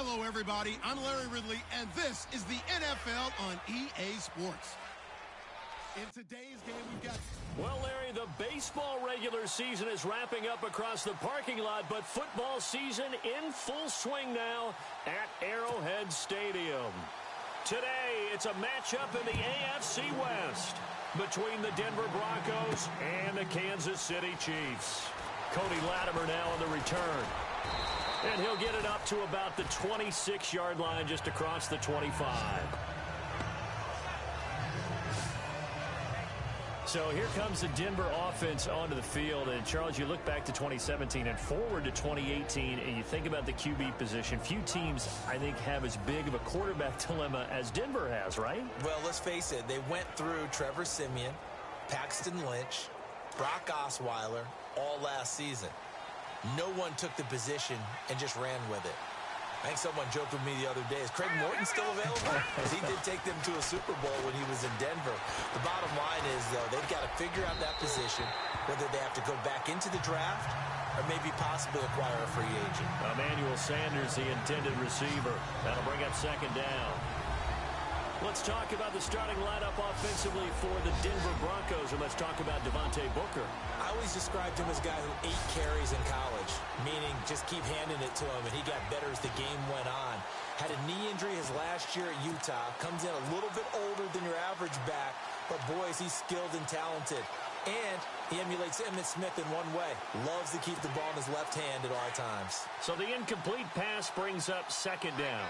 Hello, everybody. I'm Larry Ridley, and this is the NFL on EA Sports. In today's game, we've got... Well, Larry, the baseball regular season is wrapping up across the parking lot, but football season in full swing now at Arrowhead Stadium. Today, it's a matchup in the AFC West between the Denver Broncos and the Kansas City Chiefs. Cody Latimer now on the return. And he'll get it up to about the 26-yard line just across the 25. So here comes the Denver offense onto the field. And, Charles, you look back to 2017 and forward to 2018, and you think about the QB position. Few teams, I think, have as big of a quarterback dilemma as Denver has, right? Well, let's face it. They went through Trevor Siemian, Paxton Lynch, Brock Osweiler all last season. No one took the position and just ran with it. I think someone joked with me the other day, is Craig Morton still available? Because he did take them to a Super Bowl when he was in Denver. The bottom line is, though, they've got to figure out that position, whether they have to go back into the draft or maybe possibly acquire a free agent. Emmanuel Sanders, the intended receiver. That'll bring up second down. Let's talk about the starting lineup offensively for the Denver Broncos, and let's talk about Devontae Booker. I always described him as a guy who ate carries in college, meaning just keep handing it to him, and he got better as the game went on. Had a knee injury his last year at Utah, comes in a little bit older than your average back, but boy, is he skilled and talented. And he emulates Emmitt Smith in one way. Loves to keep the ball in his left hand at all times. So the incomplete pass brings up second down.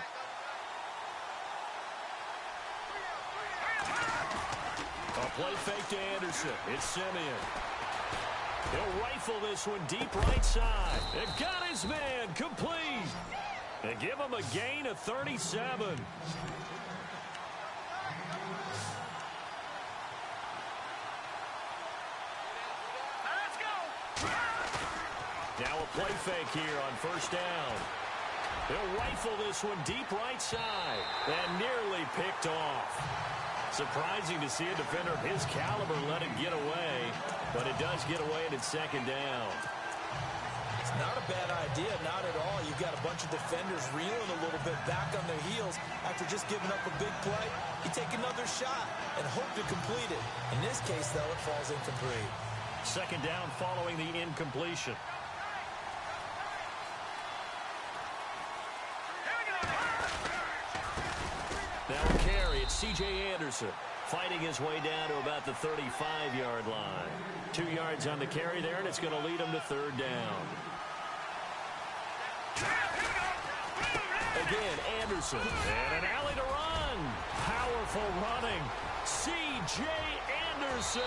A play fake to Anderson. It's Siemian. He'll rifle this one deep right side. It got his man complete. And give him a gain of 37. Let's go. Now a play fake here on first down. He'll rifle this one deep right side. And nearly picked off. Surprising to see a defender of his caliber let it get away, but it does get away and it's second down. It's not a bad idea, not at all. You've got a bunch of defenders reeling a little bit back on their heels after just giving up a big play. You take another shot and hope to complete it. In this case, though, it falls incomplete. Second down following the incompletion. Now a carry, it's C.J. Anderson fighting his way down to about the 35-yard line. 2 yards on the carry there, and it's going to lead him to third down. Again, Anderson, and an alley to run. Powerful running. C.J. Anderson,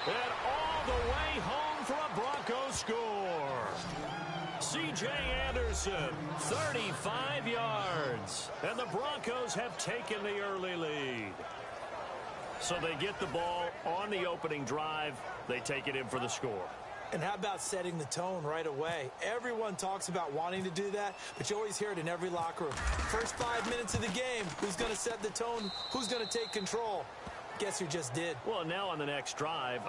and all the way home for a Broncos score. C.J. Anderson, 35 yards. And the Broncos have taken the early lead. So they get the ball on the opening drive. They take it in for the score. And how about setting the tone right away? Everyone talks about wanting to do that, but you always hear it in every locker room. First 5 minutes of the game, who's going to set the tone? Who's going to take control? Guess who just did? Well, now on the next drive,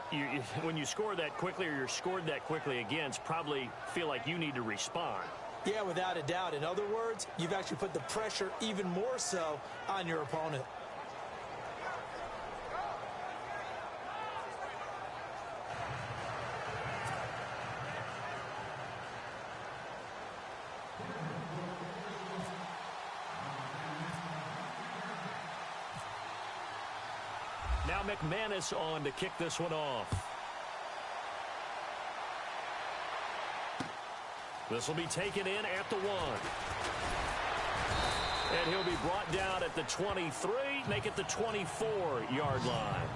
when you score that quickly or you're scored that quickly against, probably feel like you need to respond. Yeah, without a doubt. In other words, you've actually put the pressure even more so on your opponent. Now McManus on to kick this one off. This will be taken in at the 1. And he'll be brought down at the 23, make it the 24-yard line.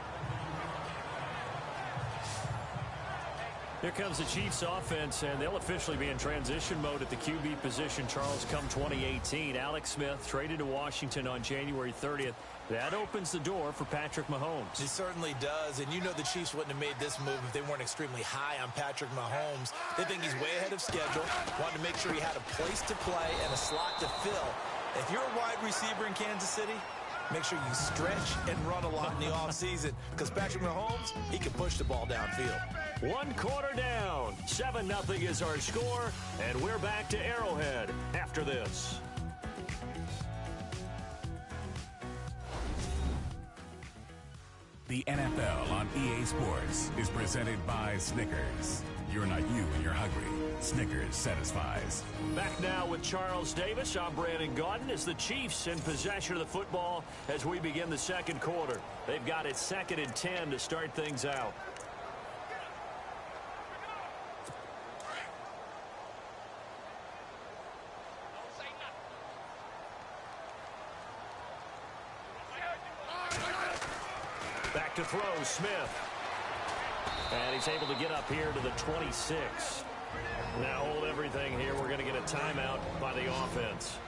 Here comes the Chiefs offense, and they'll officially be in transition mode at the QB position, Charles, come 2018. Alex Smith traded to Washington on January 30th. That opens the door for Patrick Mahomes. It certainly does, and you know the Chiefs wouldn't have made this move if they weren't extremely high on Patrick Mahomes. They think he's way ahead of schedule, wanted to make sure he had a place to play and a slot to fill. If you're a wide receiver in Kansas City, make sure you stretch and run a lot in the offseason, because Patrick Mahomes, he can push the ball downfield. 1 quarter down. 7-0 is our score, and we're back to Arrowhead after this. The NFL on EA Sports is presented by Snickers. You're not you when you're hungry. Snickers satisfies. Back now with Charles Davis. I'm Brandon Gaudin as the Chiefs in possession of the football as we begin the second quarter. They've got it 2nd and 10 to start things out. Back to throw, Smith. And he's able to get up here to the 26. Now hold everything here. We're going to get a timeout by the offense,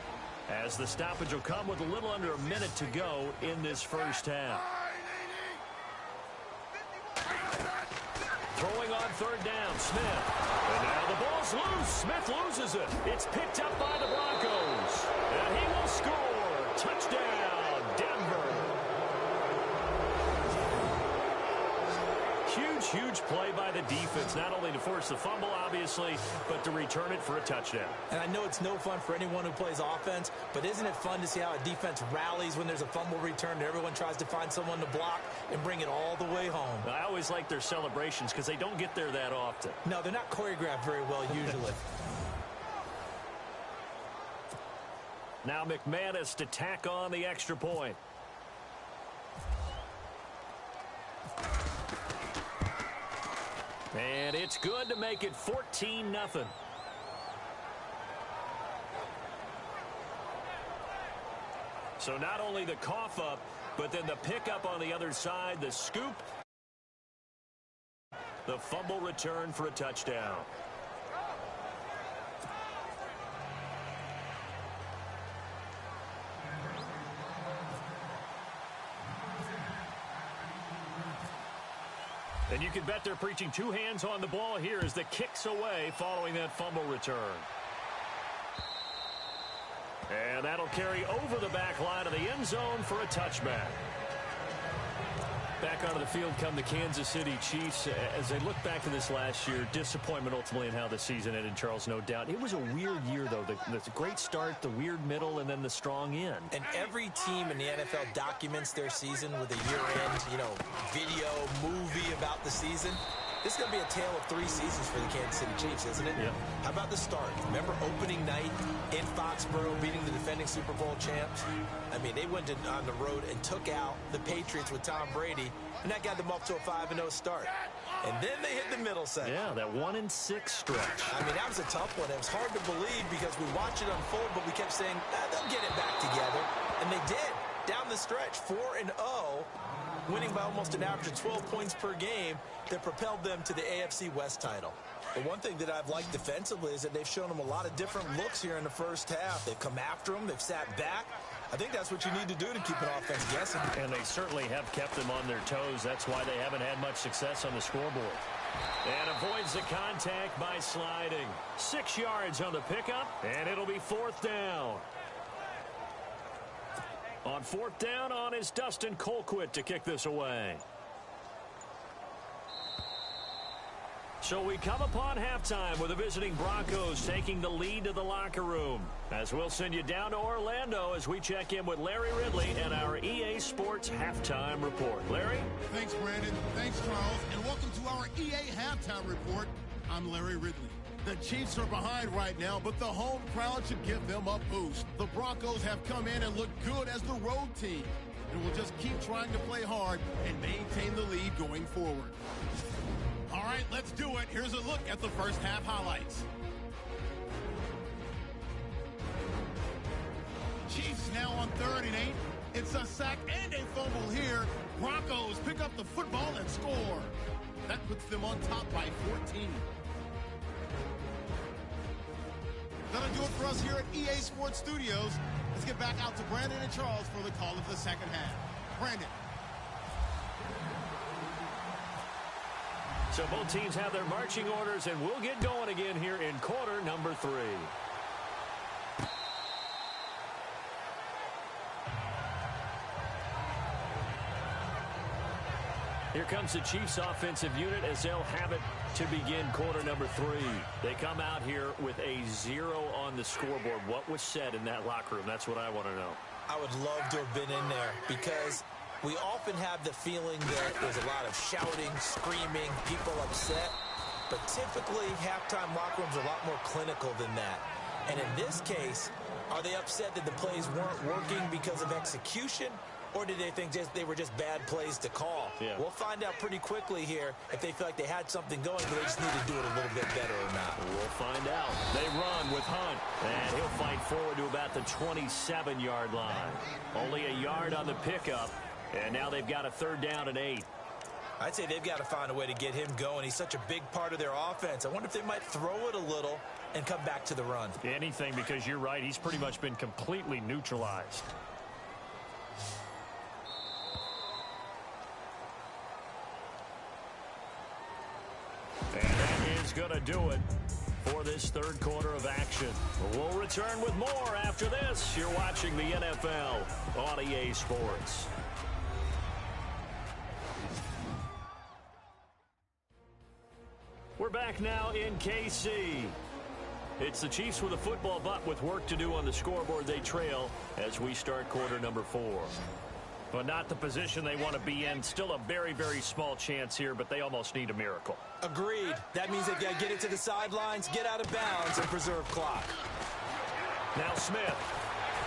as the stoppage will come with a little under a minute to go in this first half. Throwing on 3rd down, Smith. And now the ball's loose. Smith loses it. It's picked up by the Broncos. And he will score. Touchdown, Denver. Huge play by the defense, not only to force the fumble, obviously, but to return it for a touchdown. And I know it's no fun for anyone who plays offense, but isn't it fun to see how a defense rallies when there's a fumble return and everyone tries to find someone to block and bring it all the way home? I always like their celebrations because they don't get there that often. No, they're not choreographed very well usually. Now McManus to tack on the extra point. And it's good to make it 14-0. So not only the cough up, but then the pickup on the other side, the scoop, the fumble return for a touchdown. And you can bet they're preaching 2 hands on the ball here as the kick's away following that fumble return. And that'll carry over the back line of the end zone for a touchback. Back onto the field come the Kansas City Chiefs. As they look back to this last year, disappointment ultimately in how the season ended, Charles, no doubt. It was a weird year, though. The great start, the weird middle, and then the strong end. And every team in the NFL documents their season with a year-end, video, movie about the season. This is going to be a tale of 3 seasons for the Kansas City Chiefs, isn't it? Yeah. How about the start? Remember opening night in Foxborough, beating the defending Super Bowl champs? I mean, they went on the road and took out the Patriots with Tom Brady, and that got them up to a 5-0 start. And then they hit the middle section. Yeah, that 1-6 stretch. I mean, that was a tough one. It was hard to believe because we watched it unfold, but we kept saying, they'll get it back together. And they did. Down the stretch, 4-0. Winning by almost an average of 12 points per game that propelled them to the AFC West title. But one thing that I've liked defensively is that they've shown them a lot of different looks here in the first half. They've come after them. They've sat back. I think that's what you need to do to keep an offense guessing. And they certainly have kept them on their toes. That's why they haven't had much success on the scoreboard. And avoids the contact by sliding. 6 yards on the pickup, and it'll be 4th down. On 4th down on is Dustin Colquitt to kick this away. So we come upon halftime with the visiting Broncos taking the lead to the locker room. As we'll send you down to Orlando as we check in with Larry Ridley and our EA Sports Halftime Report. Larry? Thanks, Brandon. Thanks, Charles. And welcome to our EA Halftime Report. I'm Larry Ridley. The Chiefs are behind right now, but the home crowd should give them a boost. The Broncos have come in and looked good as the road team, and will just keep trying to play hard and maintain the lead going forward. All right, let's do it. Here's a look at the first half highlights. Chiefs now on 3rd and 8. It's a sack and a fumble here. Broncos pick up the football and score. That puts them on top by 14. That'll do it for us here at EA Sports Studios. Let's get back out to Brandon and Charles for the call of the second half. Brandon. So both teams have their marching orders, and we'll get going again here in quarter number 3. Here comes the Chiefs offensive unit as they'll have it to begin quarter number 3. They come out here with a 0 on the scoreboard. What was said in that locker room? That's what I want to know. I would love to have been in there because We often have the feeling that there's a lot of shouting, screaming, people upset. But typically, halftime locker rooms are a lot more clinical than that. And in this case, are they upset that the plays weren't working because of execution? Or did they think they were just bad plays to call? Yeah. We'll find out pretty quickly here if they feel like they had something going, but they just need to do it a little bit better or not. We'll find out. They run with Hunt, and he'll fight forward to about the 27-yard line. Only a yard on the pickup, and now they've got a 3rd down and 8. I'd say they've got to find a way to get him going. He's such a big part of their offense. I wonder if they might throw it a little and come back to the run. Anything, because you're right. He's pretty much been completely neutralized. And that is going to do it for this 3rd quarter of action. We'll return with more after this. You're watching the NFL on EA Sports. We're back now in KC. It's the Chiefs with a football, but with work to do on the scoreboard. They trail as we start quarter number 4. But not the position they want to be in. Still a very, very small chance here, but they almost need a miracle. Agreed. That means they've got to get it to the sidelines, get out of bounds, and preserve clock. Now Smith.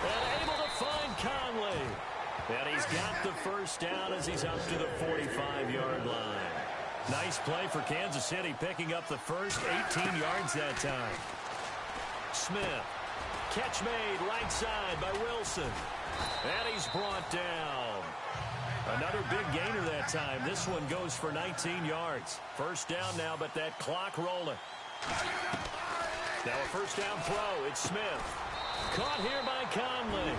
And able to find Conley. And he's got the 1st down as he's up to the 45-yard line. Nice play for Kansas City, picking up the first 18 yards that time. Smith. Catch made right side by Wilson. And he's brought down. Another big gainer that time. This one goes for 19 yards. 1st down now, but that clock rolling. Now a 1st down throw. It's Smith. Caught here by Conley.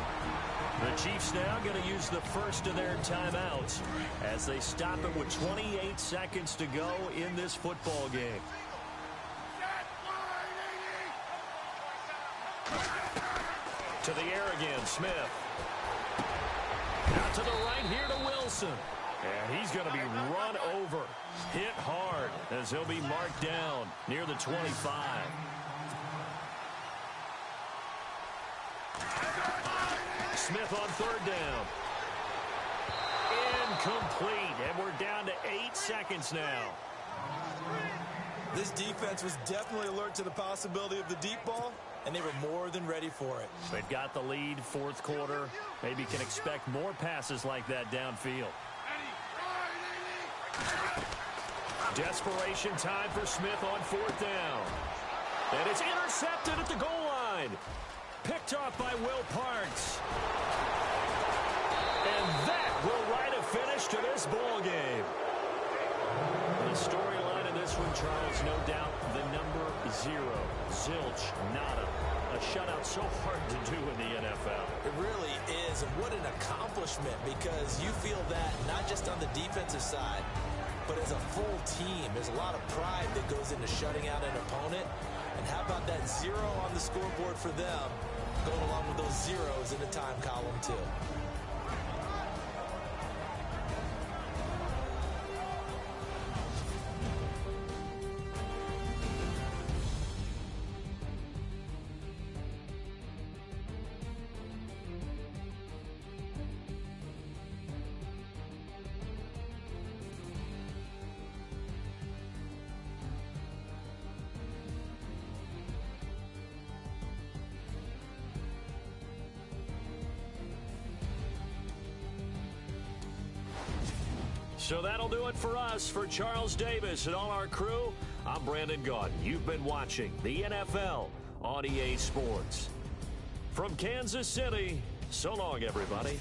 The Chiefs now going to use the first of their timeouts as they stop it with 28 seconds to go in this football game. To the air again, Smith. Out to the right here to Wilson. And he's going to be run over. Hit hard as he'll be marked down near the 25. Smith on 3rd down. Incomplete. And we're down to 8 seconds now. This defense was definitely alert to the possibility of the deep ball, and they were more than ready for it. They've got the lead, 4th quarter. Maybe can expect more passes like that downfield. Desperation time for Smith on 4th down. And it's intercepted at the goal line. Picked off by Will Parks. And that will write a finish to this ball game. The storyline of this one, Charles, no doubt the number 0. Zilch, nada. A shutout so hard to do in the NFL. It really is, and what an accomplishment, because you feel that not just on the defensive side, but as a full team. There's a lot of pride that goes into shutting out an opponent. And how about that 0 on the scoreboard for them, going along with those zeros in the time column, too. So that'll do it for us. For Charles Davis and all our crew, I'm Brandon Gaudin. You've been watching the NFL on EA Sports. From Kansas City, so long, everybody.